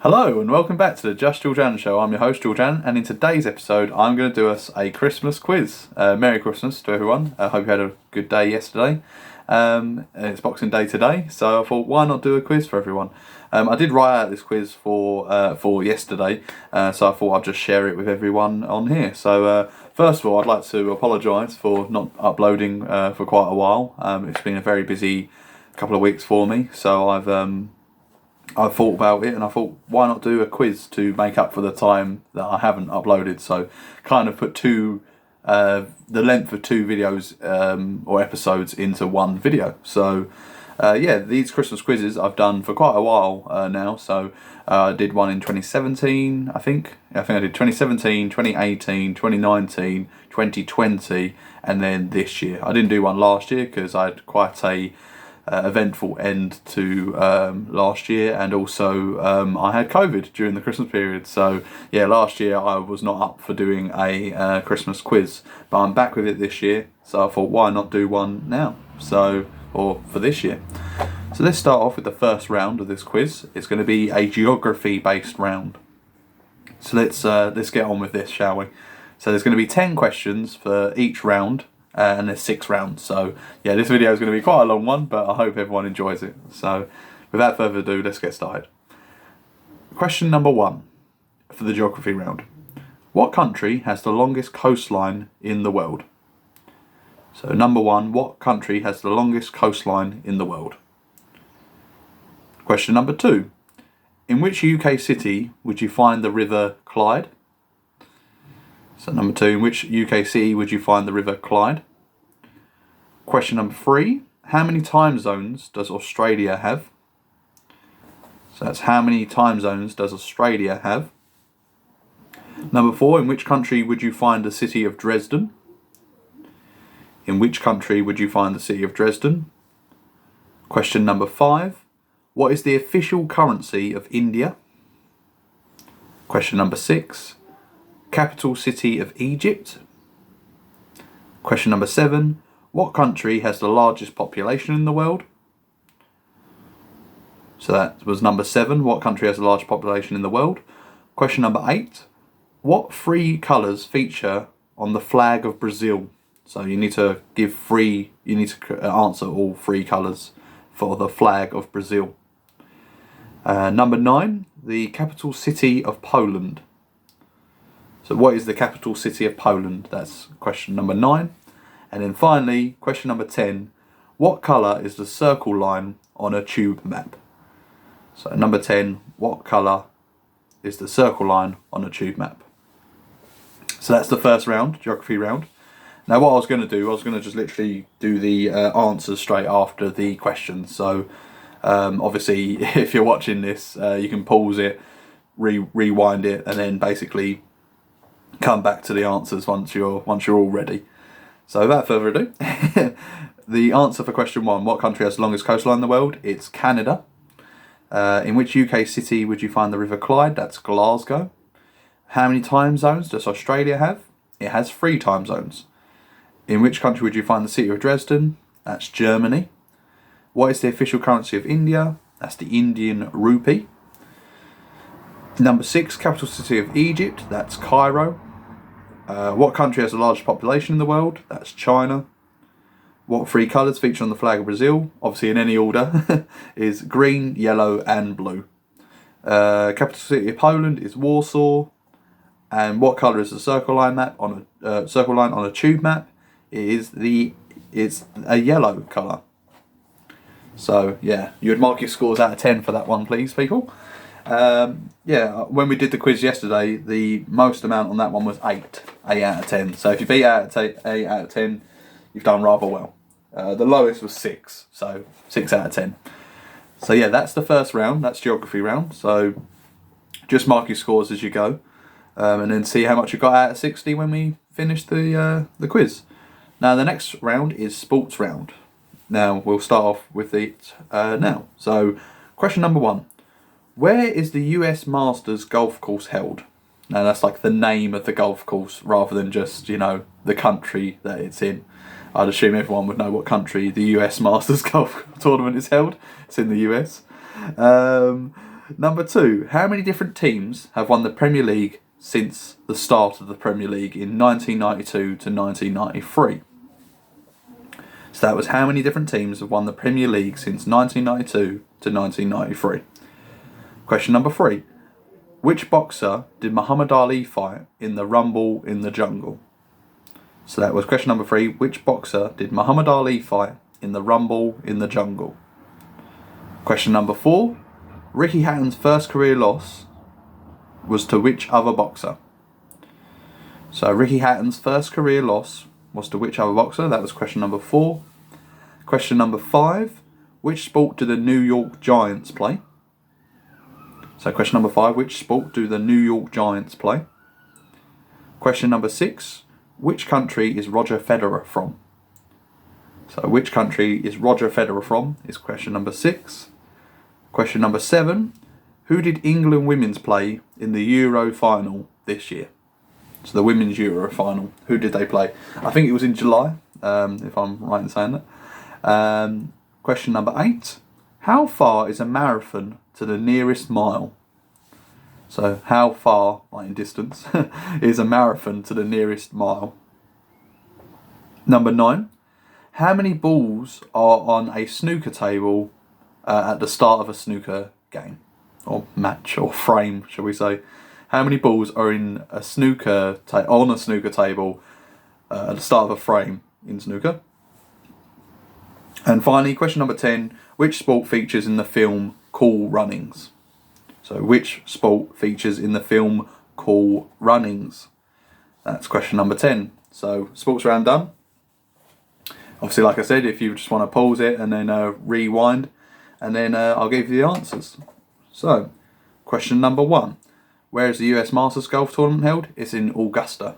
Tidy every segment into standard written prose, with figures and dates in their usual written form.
Hello and welcome back to the Just Georgian Show. I'm your host Georgian, and in today's episode I'm going to do us a Christmas quiz. Merry Christmas to everyone. I hope you had a good day yesterday. It's Boxing Day today, so I thought why not do a quiz for everyone. I did write out this quiz for yesterday, so I thought I'd just share it with everyone on here. So first of all, I'd like to apologise for not uploading for quite a while. It's been a very busy couple of weeks for me, so I thought about it and I thought, why not do a quiz to make up for the time that I haven't uploaded? So, kind of put the length of two videos or episodes into one video. So, these Christmas quizzes I've done for quite a while now. So, I did one in 2017, I think. I did 2017, 2018, 2019, 2020, and then this year. I didn't do one last year because I had quite a eventful end to last year, and also I had COVID during the Christmas period, so yeah, last year I was not up for doing a Christmas quiz, but I'm back with it this year, so I thought why not do one now, or for this year. So let's start off with the first round of this quiz. It's going to be a geography based round, so let's get on with this, shall we? So there's going to be 10 questions for each round, and there's 6 rounds. So yeah, this video is going to be quite a long one, but I hope everyone enjoys it. So without further ado, let's get started. Question number 1 for the geography round. What country has the longest coastline in the world? So number 1, what country has the longest coastline in the world? Question number 2. In which UK city would you find the River Clyde? So number 2, in which UK city would you find the River Clyde? Question number 3, how many time zones does Australia have? So that's how many time zones does Australia have? Number 4, in which country would you find the city of Dresden? In which country would you find the city of Dresden? Question number 5, what is the official currency of India? Question number 6, capital city of Egypt. Question number 7, what country has the largest population in the world? So that was number 7, what country has the largest population in the world? Question number 8, what 3 colours feature on the flag of Brazil? So you need to answer all 3 colours for the flag of Brazil. Number 9, the capital city of Poland. So what is the capital city of Poland? That's question number 9. And then finally, question number 10, what colour is the circle line on a tube map? So number 10, what colour is the circle line on a tube map? So that's the first round, geography round. Now what I was going to do, I was going to just literally do the answers straight after the questions. So obviously if you're watching this, you can pause it, rewind it, and then basically come back to the answers once you're all ready. So without further ado, the answer for question 1, what country has the longest coastline in the world? It's Canada. In which UK city would you find the River Clyde? That's Glasgow. How many time zones does Australia have? It has 3 time zones. In which country would you find the city of Dresden? That's Germany. What is the official currency of India? That's the Indian rupee. Number 6, capital city of Egypt, that's Cairo. What country has the largest population in the world? That's China. What 3 colours feature on the flag of Brazil? Obviously in any order, is green, yellow and blue. Capital city of Poland is Warsaw. And what colour is the circle line on a tube map? It's a yellow colour. So yeah, you would mark your scores out of 10 for that one, please, people. When we did the quiz yesterday, the most amount on that one was 8 out of 10. So if you beat 8 out of 10, you've done rather well. The lowest was 6, so 6 out of 10. So yeah, that's the first round, that's geography round. So just mark your scores as you go, and then see how much you got out of 60 when we finish the quiz. Now the next round is sports round. Now we'll start off with it now. So question number 1. Where is the US Masters golf course held? Now that's like the name of the golf course rather than just, the country that it's in. I'd assume everyone would know what country the US Masters golf tournament is held. It's in the US. Number 2, how many different teams have won the Premier League since the start of the Premier League in 1992 to 1993? So that was how many different teams have won the Premier League since 1992 to 1993. Question number 3. Which boxer did Muhammad Ali fight in the Rumble in the Jungle? So that was question number 3. Which boxer did Muhammad Ali fight in the Rumble in the Jungle? Question number 4. Ricky Hatton's first career loss was to which other boxer? So Ricky Hatton's first career loss was to which other boxer? That was question number 4. Question number 5. Which sport do the New York Giants play? So question number 5. Which sport do the New York Giants play? Question number 6. Which country is Roger Federer from? So which country is Roger Federer from is question number 6. Question number 7. Who did England women's play in the Euro final this year? So the Women's Euro final. Who did they play? I think it was in July, if I'm right in saying that. Question number 8. How far is a marathon to the nearest mile? So how far, like in distance, is a marathon to the nearest mile? Number 9. How many balls are on a snooker table at the start of a snooker game? Or match, or frame, shall we say. How many balls are in a on a snooker table at the start of a frame in snooker? And finally, question number 10. Which sport features in the film Cool Runnings? So which sport features in the film Cool Runnings? That's question number 10. So sports round done. Obviously, like I said, if you just want to pause it and then rewind, and then I'll give you the answers. So, question number 1. Where is the US Masters Golf Tournament held? It's in Augusta.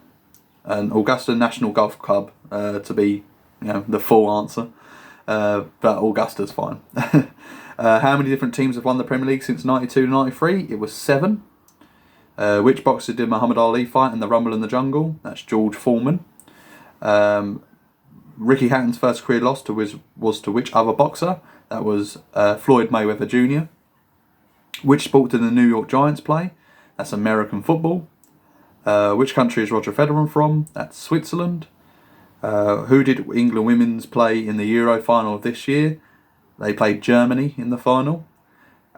And Augusta National Golf Club, to be the full answer. But Augusta's fine. How many different teams have won the Premier League since 92 to 93? It was 7. Which boxer did Muhammad Ali fight in the Rumble in the Jungle? That's George Foreman. Ricky Hatton's first career loss was to which other boxer? That was Floyd Mayweather Jr. Which sport did the New York Giants play? That's American football. Which country is Roger Federer from? That's Switzerland. Who did England women's play in the Euro final of this year? They played Germany in the final.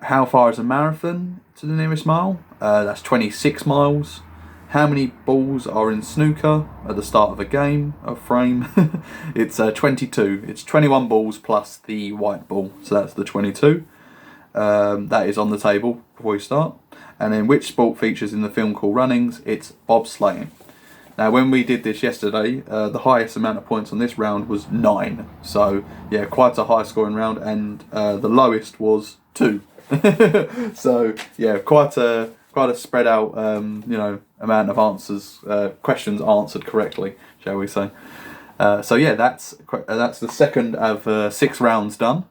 How far is a marathon to the nearest mile? That's 26 miles. How many balls are in snooker at the start of a game, a frame? It's 22. It's 21 balls plus the white ball. So that's the 22. That is on the table before you start. And then which sport features in the film Cool Runnings? It's bobsleighing. Now when we did this yesterday, the highest amount of points on this round was 9. So yeah, quite a high scoring round, and the lowest was 2. So yeah, quite a spread out amount of answers, questions answered correctly, shall we say. So yeah, that's the second of 6 rounds done.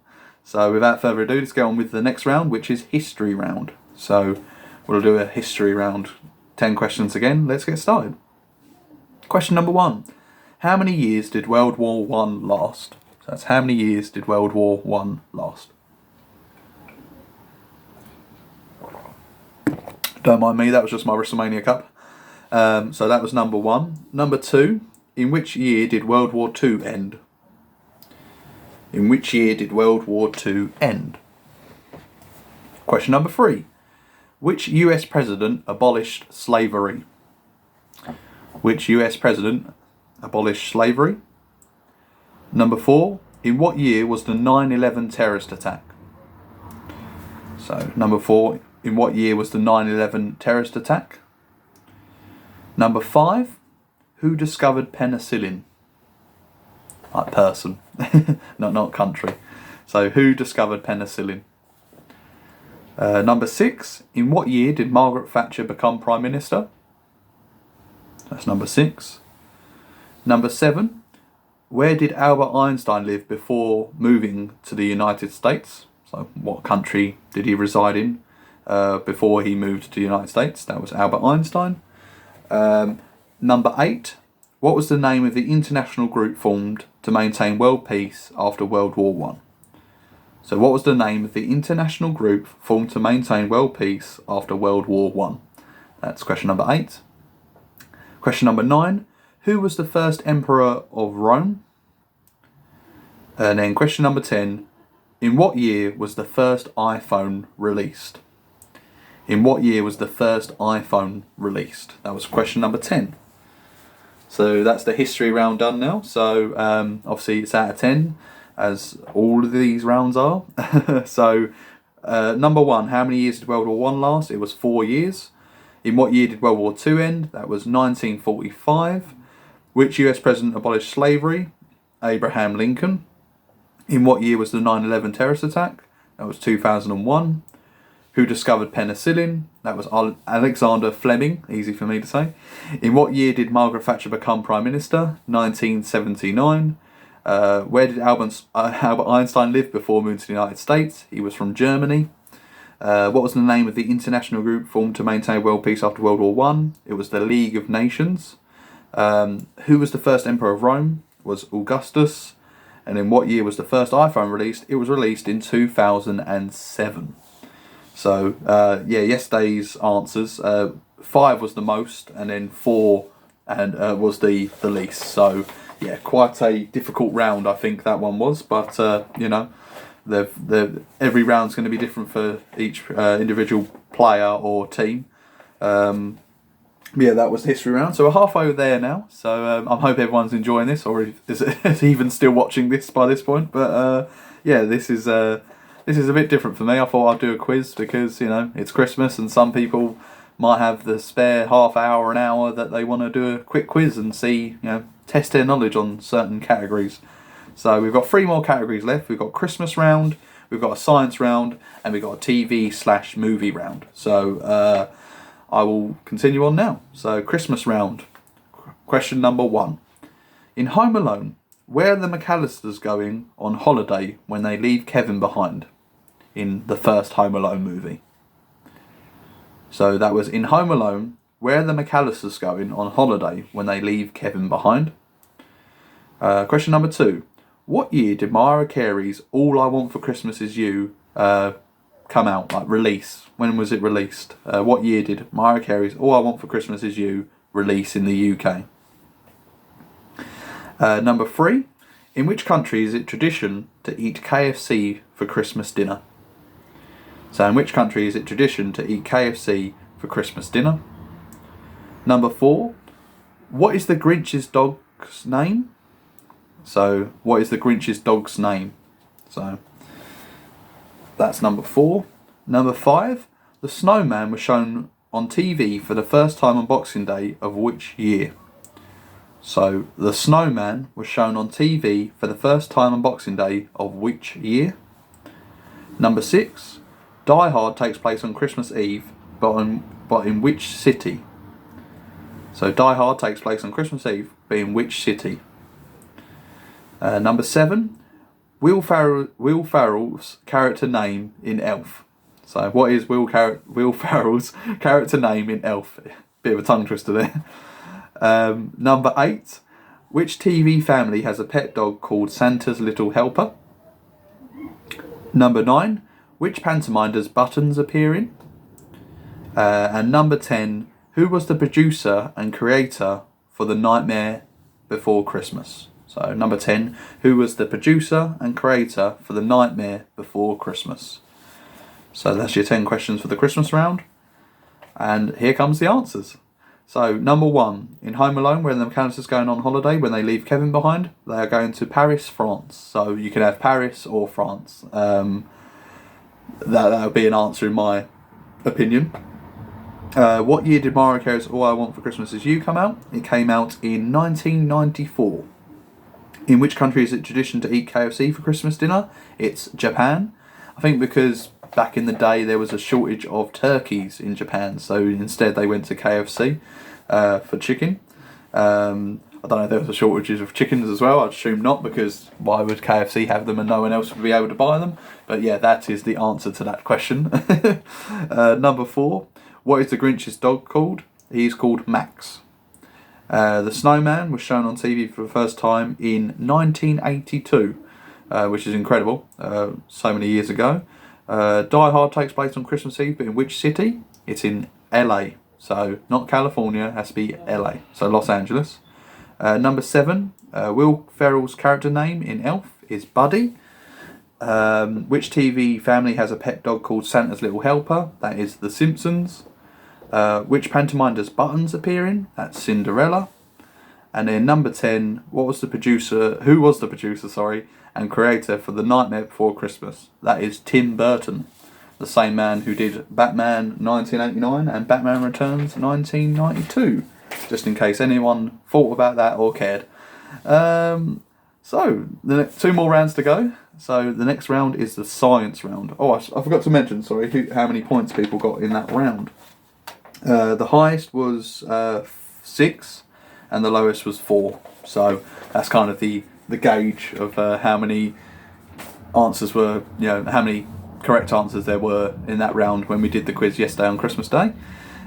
So without further ado, let's go on with the next round, which is history round. So we'll do a history round, 10 questions again. Let's get started. Question number 1. How many years did World War I last? So that's how many years did World War I last? Don't mind me, that was just my WrestleMania cup. So that was number 1. Number 2. In which year did World War II end? In which year did World War II end? Question number 3. Which US president abolished slavery? Which US president abolished slavery? Number 4. In what year was the 9/11 terrorist attack? So, number 4. In what year was the 9/11 terrorist attack? Number 5. Who discovered penicillin? Like person, not country. So, who discovered penicillin? Number 6. In what year did Margaret Thatcher become Prime Minister? That's number 6. Number 7. Where did Albert Einstein live before moving to the United States? So what country did he reside in before he moved to the United States? That was Albert Einstein. Number 8. What was the name of the international group formed to maintain world peace after World War I? So what was the name of the international group formed to maintain world peace after World War One? That's question number 8. Question number 9. Who was the first emperor of Rome? And then question number 10. In what year was the first iPhone released? In what year was the first iPhone released? That was question number 10. So that's the history round done now. So obviously it's out of 10, as all of these rounds are. So number 1, how many years did World War One last? It was 4 years. In what year did World War Two end? That was 1945. Which US president abolished slavery? Abraham Lincoln. In what year was the 9/11 terrorist attack? That was 2001. Who discovered penicillin? That was Alexander Fleming, easy for me to say. In what year did Margaret Thatcher become Prime Minister? 1979. Where did Albert Einstein live before moving to the United States? He was from Germany. What was the name of the international group formed to maintain world peace after World War One? It was the League of Nations. Who was the first emperor of Rome? It was Augustus. And in what year was the first iPhone released? It was released in 2007. So, yesterday's answers. 5 was the most, and then 4 was the least. So, yeah, quite a difficult round, I think that one was. But, every round's going to be different for each individual player or team. That was the history round. So we're halfway there now. So I hope everyone's enjoying this, or is even still watching this by this point. But this is a bit different for me. I thought I'd do a quiz because it's Christmas and some people might have the spare half hour, an hour that they want to do a quick quiz and see, test their knowledge on certain categories. So we've got 3 more categories left. We've got Christmas round, we've got a science round, and we've got a TV/movie round. So I will continue on now. So Christmas round. Question number 1. In Home Alone, where are the McAllisters going on holiday when they leave Kevin behind? In the first Home Alone movie. So that was in Home Alone, where are the McAllisters going on holiday when they leave Kevin behind? Question number 2. What year did Mariah Carey's All I Want for Christmas Is You come out, like release? When was it released? What year did Mariah Carey's All I Want for Christmas Is You release in the UK? Number 3. In which country is it tradition to eat KFC for Christmas dinner? So in which country is it tradition to eat KFC for Christmas dinner? Number 4. What is the Grinch's dog's name? So what is the Grinch's dog's name? So that's number 4. Number 5. The Snowman was shown on TV for the first time on Boxing Day of which year? So the Snowman was shown on TV for the first time on Boxing Day of which year? Number 6. Die Hard takes place on Christmas Eve, but in which city? So Die Hard takes place on Christmas Eve, but in which city? Number 7. Will Ferrell's character name in Elf? So what is Will Ferrell's character name in Elf? Bit of a tongue twister there. Number 8. Which TV family has a pet dog called Santa's Little Helper? Number 9. Which pantomime does Buttons appear in? And number 10. Who was the producer and creator for The Nightmare Before Christmas? So number 10. Who was the producer and creator for The Nightmare Before Christmas? So that's your 10 questions for the Christmas round. And here comes the answers. So, number 1, in Home Alone, where the McAllisters going on holiday when they leave Kevin behind, they are going to Paris, France. So, you can have Paris or France. That would be an answer in my opinion. What year did Mariah Carey's All I Want for Christmas Is You come out? It came out in 1994. In which country is it tradition to eat KFC for Christmas dinner? It's Japan. I think because back in the day there was a shortage of turkeys in Japan, so instead they went to KFC for chicken. I don't know if there was a shortage of chickens as well. I'd assume not, because why would KFC have them and no one else would be able to buy them? But yeah, that is the answer to that question. Number 4. What is the Grinch's dog called? He's called Max. The Snowman was shown on TV for the first time in 1982. which is incredible. So many years ago. Die Hard takes place on Christmas Eve, but in which city? It's in LA. So not California, it has to be LA. So Los Angeles. Number 7, Will Ferrell's character name in Elf is Buddy. Which TV family has a pet dog called Santa's Little Helper? That is The Simpsons. Which pantomime does Buttons appear in? That's Cinderella. And then number 10, who was the producer, and creator for The Nightmare Before Christmas? That is Tim Burton, the same man who did Batman 1989 and Batman Returns 1992, just in case anyone thought about that or cared. So, the 2 more rounds to go. So, the next round is the science round. Oh, I forgot to mention, how many points people got in that round. The highest was 6, and the lowest was 4. So, that's kind of the gauge of how many answers were, how many correct answers there were in that round when we did the quiz yesterday on Christmas Day.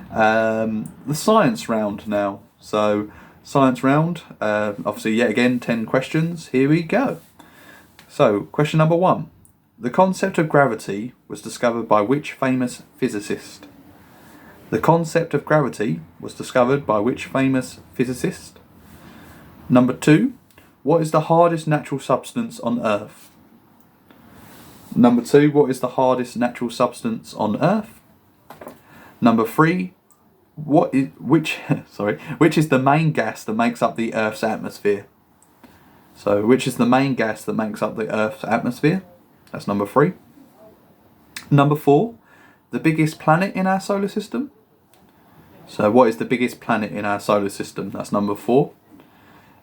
The science round now. So, science round, obviously yet again 10 questions. Here we go. So, question number 1. The concept of gravity was discovered by which famous physicist? The concept of gravity was discovered by which famous physicist? Number 2. What is the hardest natural substance on Earth? Number 2. What is the hardest natural substance on Earth? Number 3. Which is the main gas that makes up the Earth's atmosphere? So, which is the main gas that makes up the Earth's atmosphere? That's number 3. Number 4. The biggest planet in our solar system? So, what is the biggest planet in our solar system? That's number 4.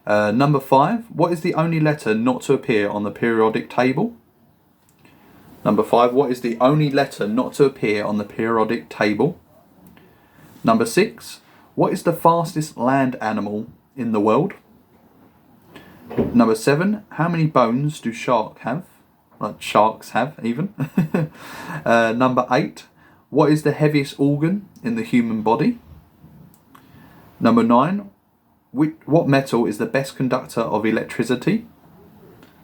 Number 5. What is the only letter not to appear on the periodic table? Number 5. What is the only letter not to appear on the periodic table? Number 6. What is the fastest land animal in the world? Number 7. How many bones do sharks have? Like sharks have, even. Number 8. What is the heaviest organ in the human body? Number 9. What metal is the best conductor of electricity?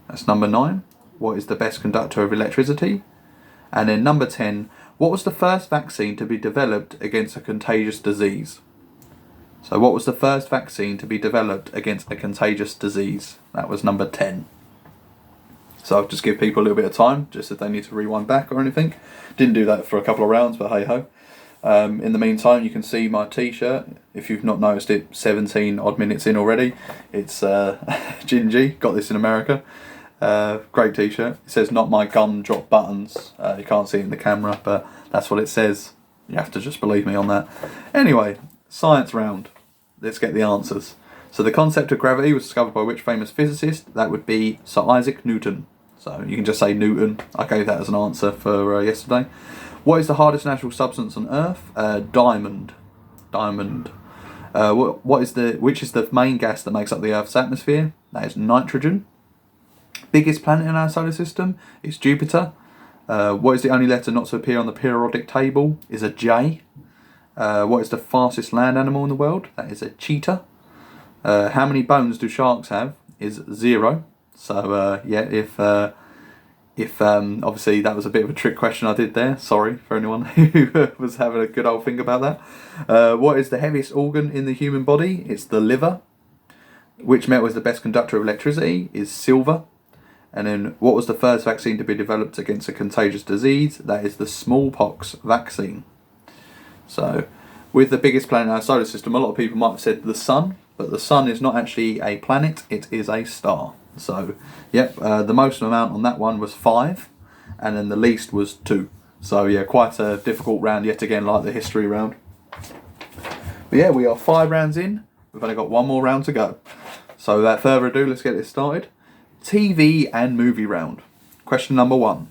That's number 9. What is the best conductor of electricity? And then number 10. What was the first vaccine to be developed against a contagious disease? So what was the first vaccine to be developed against a contagious disease? That was number 10. So I'll just give people a little bit of time, just if they need to rewind back or anything. Didn't do that for a couple of rounds, but hey ho. In the meantime, you can see my t-shirt. If you've not noticed it, 17 odd minutes in already. It's Gingy, got this in America. Great t-shirt. It says "Not my gumdrop buttons." You can't see it in the camera, but that's what it says. You have to just believe me on that. Anyway, science round. Let's get the answers. So the concept of gravity was discovered by which famous physicist? That would be Sir Isaac Newton. So you can just say Newton. I gave that as an answer for yesterday. What is the hardest natural substance on Earth? Diamond. Diamond. Which is the main gas that makes up the Earth's atmosphere? That is nitrogen. Biggest planet in our solar system is Jupiter. What is the only letter not to appear on the periodic table? Is a J. What is the fastest land animal in the world? That is a cheetah. How many bones do sharks have? Is 0. So if obviously that was a bit of a trick question I did there. Sorry for anyone who was having a good old think about that. What is the heaviest organ in the human body? It's the liver. Which metal is the best conductor of electricity? Is silver. And then what was the first vaccine to be developed against a contagious disease? That is the smallpox vaccine. So, with the biggest planet in our solar system, a lot of people might have said the sun, but the sun is not actually a planet, it is a star. So, yep, the most amount on that one was 5, and then the least was 2. So, yeah, quite a difficult round yet again, like the history round. But yeah, we are 5 rounds in, we've only got 1 more round to go. So, without further ado, let's get this started. TV and movie round. Question number 1.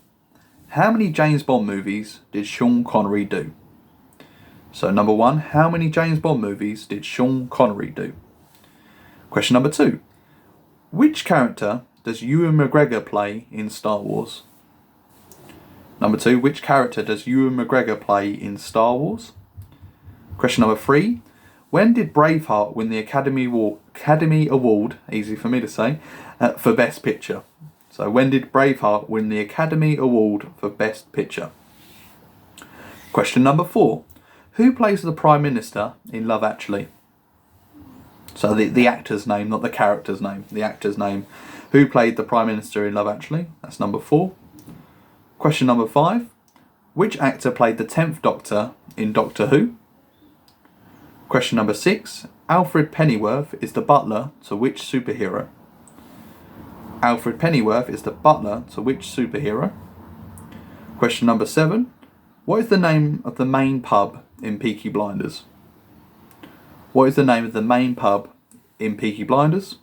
How many James Bond movies did Sean Connery do? So number 1, how many James Bond movies did Sean Connery do? Question number 2. Which character does Ewan McGregor play in Star Wars? Number 2, which character does Ewan McGregor play in Star Wars? Question number 3. When did Braveheart win the Academy Award, easy for me to say, for Best Picture? So when did Braveheart win the Academy Award for Best Picture? Question number 4. Who plays the Prime Minister in Love Actually? So the actor's name, not the character's name. The actor's name. Who played the Prime Minister in Love Actually? That's number 4. Question number 5. Which actor played the 10th Doctor in Doctor Who? Question number 6. Alfred Pennyworth is the butler to which superhero? Alfred Pennyworth is the butler to which superhero? Question number 7. What is the name of the main pub in Peaky Blinders? What is the name of the main pub in Peaky Blinders?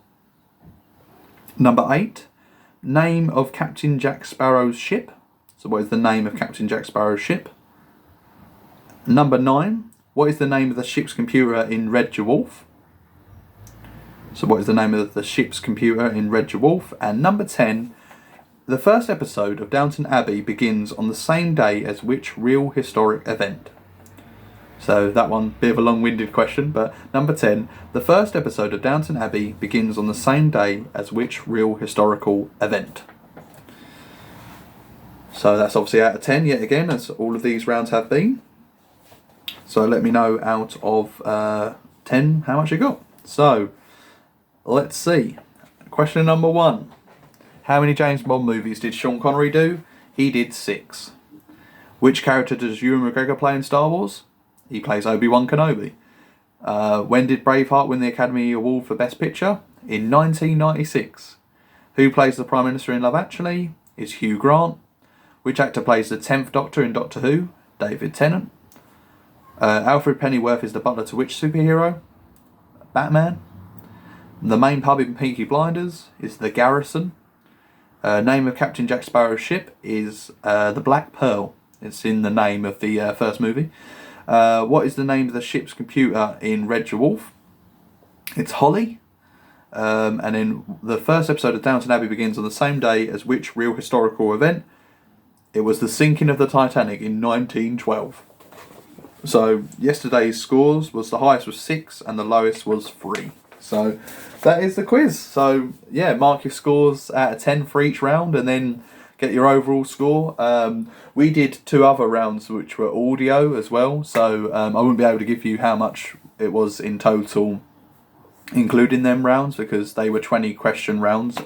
Number 8. Name of Captain Jack Sparrow's ship. So what is the name of Captain Jack Sparrow's ship? Number 9. What is the name of the ship's computer in Red Dwarf? So what is the name of the ship's computer in Red Dwarf? And number 10. The first episode of Downton Abbey begins on the same day as which real historic event? So that one, bit of a long-winded question, but number 10. The first episode of Downton Abbey begins on the same day as which real historical event? So that's obviously out of 10 yet again, as all of these rounds have been. So let me know out of 10 how much you got. So let's see. Question number 1. How many James Bond movies did Sean Connery do? He did 6. Which character does Ewan McGregor play in Star Wars? He plays Obi-Wan Kenobi. When did Braveheart win the Academy Award for Best Picture? In 1996. Who plays the Prime Minister in Love Actually? Is Hugh Grant. Which actor plays the 10th Doctor in Doctor Who? David Tennant. Alfred Pennyworth is the butler to which superhero? Batman. The main pub in Peaky Blinders is the Garrison. Name of Captain Jack Sparrow's ship is the Black Pearl. It's in the name of the first movie. What is the name of the ship's computer in Red Dwarf? It's Holly. And then the first episode of Downton Abbey begins on the same day as which real historical event? It was the sinking of the Titanic in 1912. So yesterday's scores was the highest was 6 and the lowest was 3. So that is the quiz. So yeah, mark your scores out of 10 for each round and then get your overall score. We did 2 other rounds which were audio as well. So I wouldn't be able to give you how much it was in total including them rounds because they were 20 question rounds.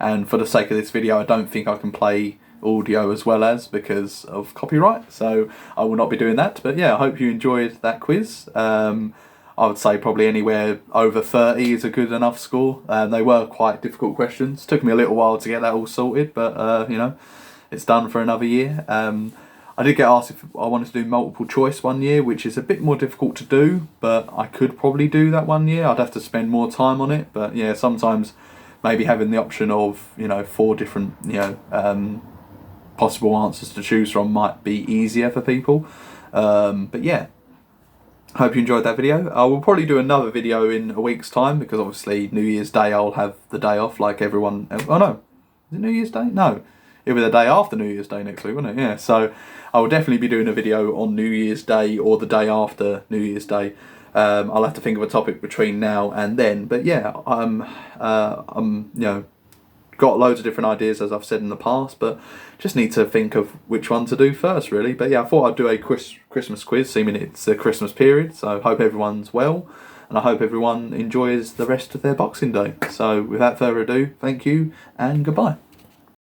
And for the sake of this video, I don't think I can play audio as well as because of copyright, so I will not be doing that. But yeah, I hope you enjoyed that quiz. I would say probably anywhere over 30 is a good enough score. They were quite difficult questions. Took me a little while to get that all sorted, but you know, it's done for another year. I did get asked if I wanted to do multiple choice one year, which is a bit more difficult to do, but I could probably do that one year. I'd have to spend more time on it, but yeah, sometimes maybe having the option of, you know, 4 different, you know, possible answers to choose from might be easier for people. But yeah, hope you enjoyed that video. I will probably do another video in a week's time because obviously New Year's Day I'll have the day off like everyone. Oh no, is it New Year's Day? No, it'll be the day after New Year's Day next week, won't it? Yeah, so I will definitely be doing a video on New Year's Day or the day after New Year's Day. I'll have to think of a topic between now and then. But yeah, I'm you know, got loads of different ideas as I've said in the past, but just need to think of which one to do first really. But yeah, I thought I'd do a Christmas quiz, seeming it's the Christmas period, so I hope everyone's well and I hope everyone enjoys the rest of their Boxing Day. So without further ado, thank you and goodbye.